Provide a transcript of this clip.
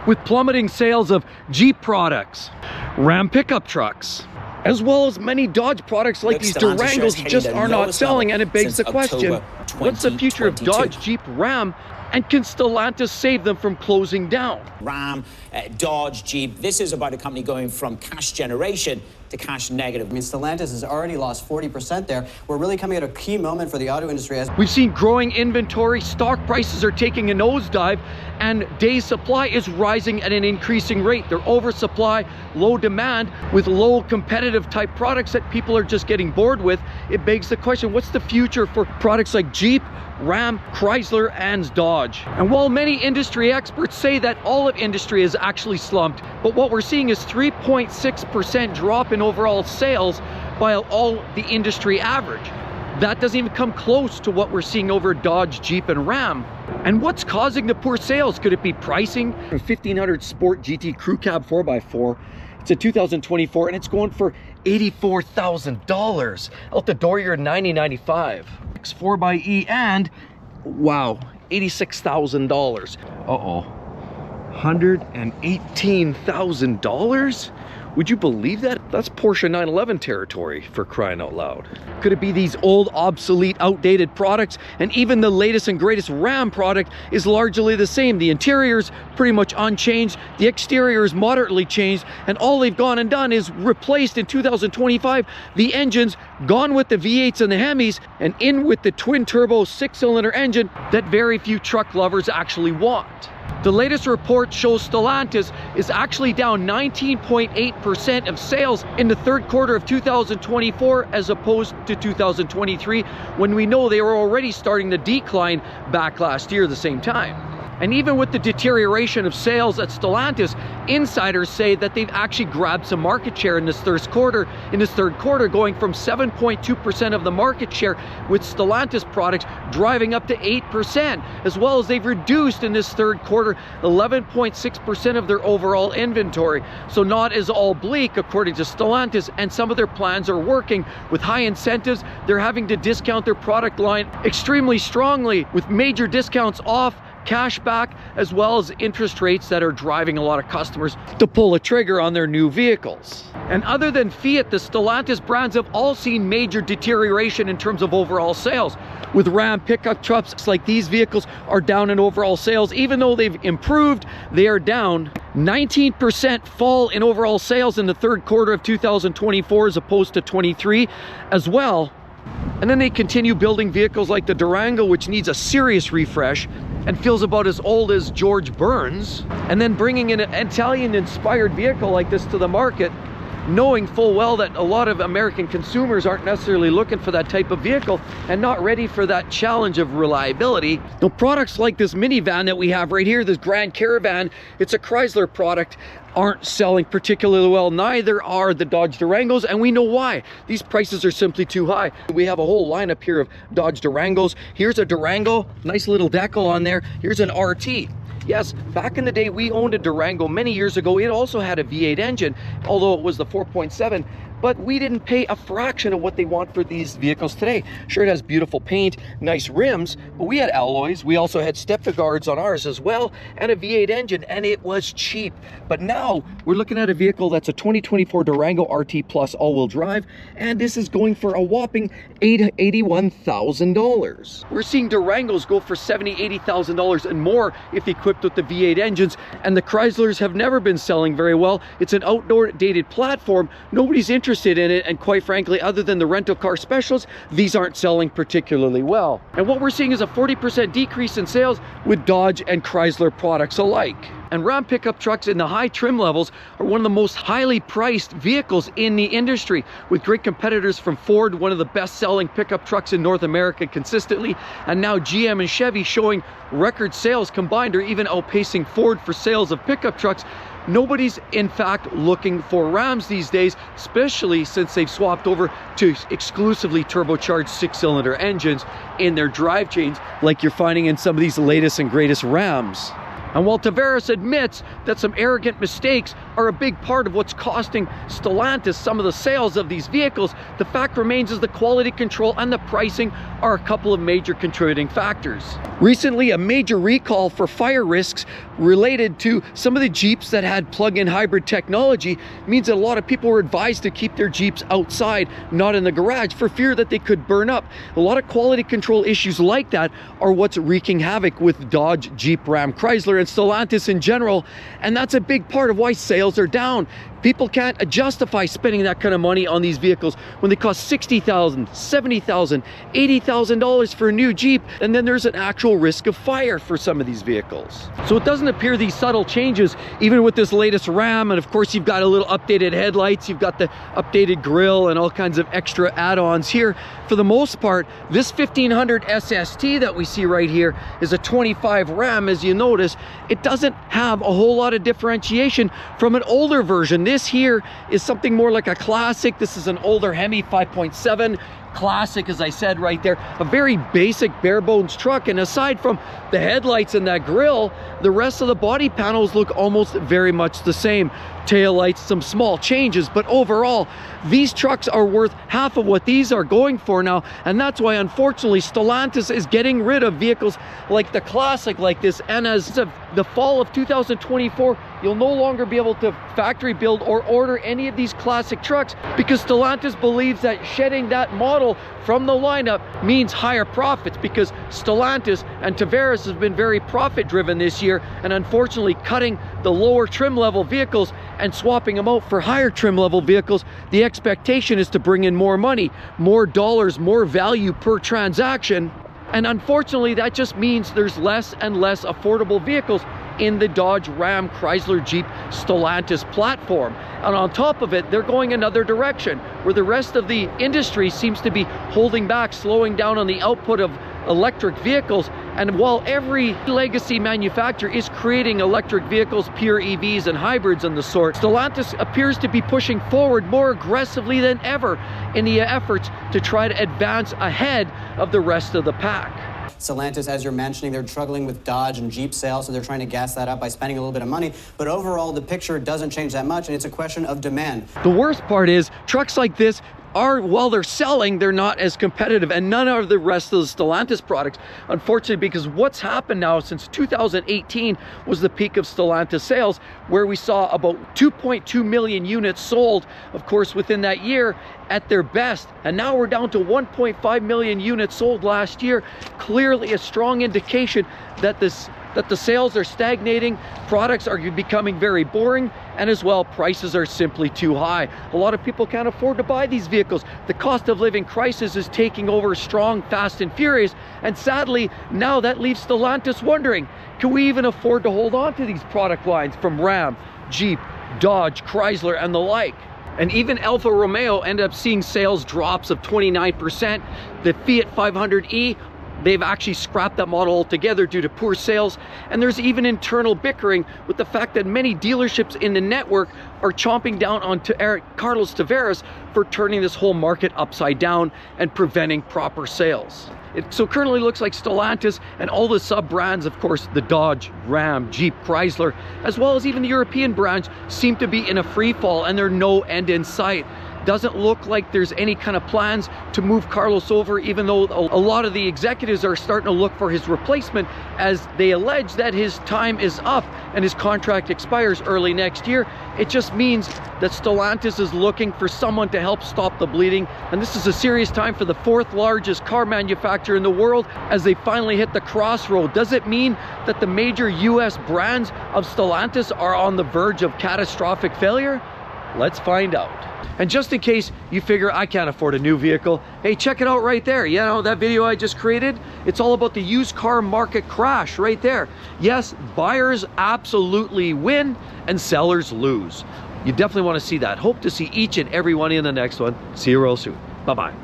with plummeting sales of Jeep products, Ram pickup trucks, as well as many Dodge products like these Durangos just are not selling. And it begs the question, what's the future of Dodge, Jeep, Ram, and can Stellantis save them from closing down? Ram, Dodge, Jeep, this is about a company going from cash generation to cash negative. I mean, Stellantis has already lost 40% there. We're really coming at a key moment for the auto industry. We've seen growing inventory, stock prices are taking a nosedive, and days supply is rising at an increasing rate. They're oversupply, low demand, with low competitive type products that people are just getting bored with. It begs the question, what's the future for products like Jeep, Ram, Chrysler, and Dodge? And while many industry experts say that all of industry is actually slumped, but what we're seeing is 3.6% drop in overall sales by all the industry average. That doesn't even come close to what we're seeing over Dodge, Jeep, and Ram. And what's causing the poor sales? Could it be pricing? A 1500 Sport GT Crew Cab 4x4. It's a 2024 and it's going for $84,000. Out the door, you're $90,995. 4xe and wow, $86,000. Uh-oh, $118,000? Would you believe that? That's Porsche 911 territory, for crying out loud. Could it be these old, obsolete, outdated products? And even the latest and greatest Ram product is largely the same. The interior's pretty much unchanged, the exterior is moderately changed, and all they've gone and done is replaced in 2025 the engines, gone with the V8s and the Hemis, and in with the twin-turbo 6-cylinder engine that very few truck lovers actually want. The latest report shows Stellantis is actually down 19.8% of sales in the third quarter of 2024 as opposed to 2023, when we know they were already starting to decline back last year at the same time. And even with the deterioration of sales at Stellantis, insiders say that they've actually grabbed some market share in this third quarter, going from 7.2% of the market share with Stellantis products driving up to 8%, as well as they've reduced in this third quarter 11.6% of their overall inventory. So not as all bleak according to Stellantis, and some of their plans are working. With high incentives, they're having to discount their product line extremely strongly with major discounts off, cash back, as well as interest rates that are driving a lot of customers to pull a trigger on their new vehicles. And other than Fiat, the Stellantis brands have all seen major deterioration in terms of overall sales. With Ram pickup trucks, like these vehicles are down in overall sales. Even though they've improved, they are down. 19% fall in overall sales in the third quarter of 2024 as opposed to 23 as well. And then they continue building vehicles like the Durango, which needs a serious refresh and feels about as old as George Burns, and then bringing in an Italian-inspired vehicle like this to the market, knowing full well that a lot of American consumers aren't necessarily looking for that type of vehicle and not ready for that challenge of reliability. Now, products like this minivan that we have right here, this Grand Caravan, it's a Chrysler product, aren't selling particularly well. Neither are the Dodge Durangos, and we know why. These prices are simply too high. We have a whole lineup here of Dodge Durangos. Here's a Durango, nice little decal on there. Here's an RT. Yes, back in the day, we owned a Durango many years ago. It also had a V8 engine, although it was the 4.7. But we didn't pay a fraction of what they want for these vehicles today. Sure, it has beautiful paint, nice rims, but we had alloys. We also had step guards on ours as well, and a V8 engine, and it was cheap. But now we're looking at a vehicle that's a 2024 Durango RT Plus all-wheel drive, and this is going for a whopping $81,000. We're seeing Durangos go for $70,000, $80,000 and more if equipped with the V8 engines, and the Chryslers have never been selling very well. It's an outdoor-dated platform. Nobody's interested in it, and quite frankly, other than the rental car specials, these aren't selling particularly well. And what we're seeing is a 40% decrease in sales with Dodge and Chrysler products alike. And Ram pickup trucks in the high trim levels are one of the most highly priced vehicles in the industry, with great competitors from Ford, one of the best-selling pickup trucks in North America consistently, and now GM and Chevy showing record sales combined, or even outpacing Ford for sales of pickup trucks. Nobody's in fact looking for Rams these days, especially since they've swapped over to exclusively turbocharged 6-cylinder engines in their drive chains, like you're finding in some of these latest and greatest Rams. And while Tavares admits that some arrogant mistakes are a big part of what's costing Stellantis some of the sales of these vehicles, the fact remains is the quality control and the pricing are a couple of major contributing factors. Recently, a major recall for fire risks related to some of the Jeeps that had plug-in hybrid technology means that a lot of people were advised to keep their Jeeps outside, not in the garage, for fear that they could burn up. A lot of quality control issues like that are what's wreaking havoc with Dodge, Jeep, Ram, Chrysler, and Stellantis in general, and that's a big part of why sales are down. People can't justify spending that kind of money on these vehicles when they cost $60,000, $70,000, $80,000 for a new Jeep, and then there's an actual risk of fire for some of these vehicles. So it doesn't appear these subtle changes, even with this latest Ram, and of course you've got a little updated headlights, you've got the updated grille and all kinds of extra add-ons here. For the most part, this 1500 SST that we see right here is a 25 Ram. As you notice, it doesn't have a whole lot of differentiation from an older version. This here is something more like a classic. This is an older Hemi 5.7 classic, as I said right there, a very basic bare bones truck. And aside from the headlights and that grille, the rest of the body panels look almost very much the same. Tail lights, some small changes, but overall these trucks are worth half of what these are going for now, and that's why unfortunately Stellantis is getting rid of vehicles like the classic like this. And as of the fall of 2024, you'll no longer be able to factory build or order any of these classic trucks because Stellantis believes that shedding that model from the lineup means higher profits, because Stellantis and Tavares have been very profit driven this year, and unfortunately cutting the lower trim level vehicles and swapping them out for higher trim level vehicles. The expectation is to bring in more money, more dollars, more value per transaction. And unfortunately, that just means there's less and less affordable vehicles in the Dodge, Ram, Chrysler, Jeep, Stellantis platform. And on top of it, they're going another direction where the rest of the industry seems to be holding back, slowing down on the output of electric vehicles. And while every legacy manufacturer is creating electric vehicles, pure EVs and hybrids and the sort, Stellantis appears to be pushing forward more aggressively than ever in the efforts to try to advance ahead of the rest of the pack. Stellantis, as you're mentioning, they're struggling with Dodge and Jeep sales, so they're trying to gas that up by spending a little bit of money. But overall, the picture doesn't change that much, and it's a question of demand. The worst part is trucks like this are, while they're selling, they're not as competitive, and none of the rest of the Stellantis products, unfortunately, because what's happened now since 2018 was the peak of Stellantis sales, where we saw about 2.2 million units sold, of course, within that year at their best. And now we're down to 1.5 million units sold last year. Clearly a strong indication that the sales are stagnating, products are becoming very boring, and as well, prices are simply too high. A lot of people can't afford to buy these vehicles. The cost of living crisis is taking over strong, fast, and furious, and sadly, now that leaves Stellantis wondering, can we even afford to hold on to these product lines from Ram, Jeep, Dodge, Chrysler, and the like? And even Alfa Romeo ended up seeing sales drops of 29%. The Fiat 500e, they've actually scrapped that model altogether due to poor sales. And there's even internal bickering with the fact that many dealerships in the network are chomping down on Carlos Tavares for turning this whole market upside down and preventing proper sales. It so currently looks like Stellantis and all the sub-brands, of course, the Dodge, Ram, Jeep, Chrysler, as well as even the European brands, seem to be in a free fall, and there's no end in sight. Doesn't look like there's any kind of plans to move Carlos over, even though a lot of the executives are starting to look for his replacement, as they allege that his time is up and his contract expires early next year. It just means that Stellantis is looking for someone to help stop the bleeding, and this is a serious time for the fourth largest car manufacturer in the world as they finally hit the crossroad. Does it mean that the major US brands of Stellantis are on the verge of catastrophic failure? Let's find out. And just in case you figure I can't afford a new vehicle, hey, check it out right there. You know, that video I just created, it's all about the used car market crash right there. Yes, buyers absolutely win and sellers lose. You definitely want to see that. Hope to see each and every one in the next one. See you real soon. Bye-bye.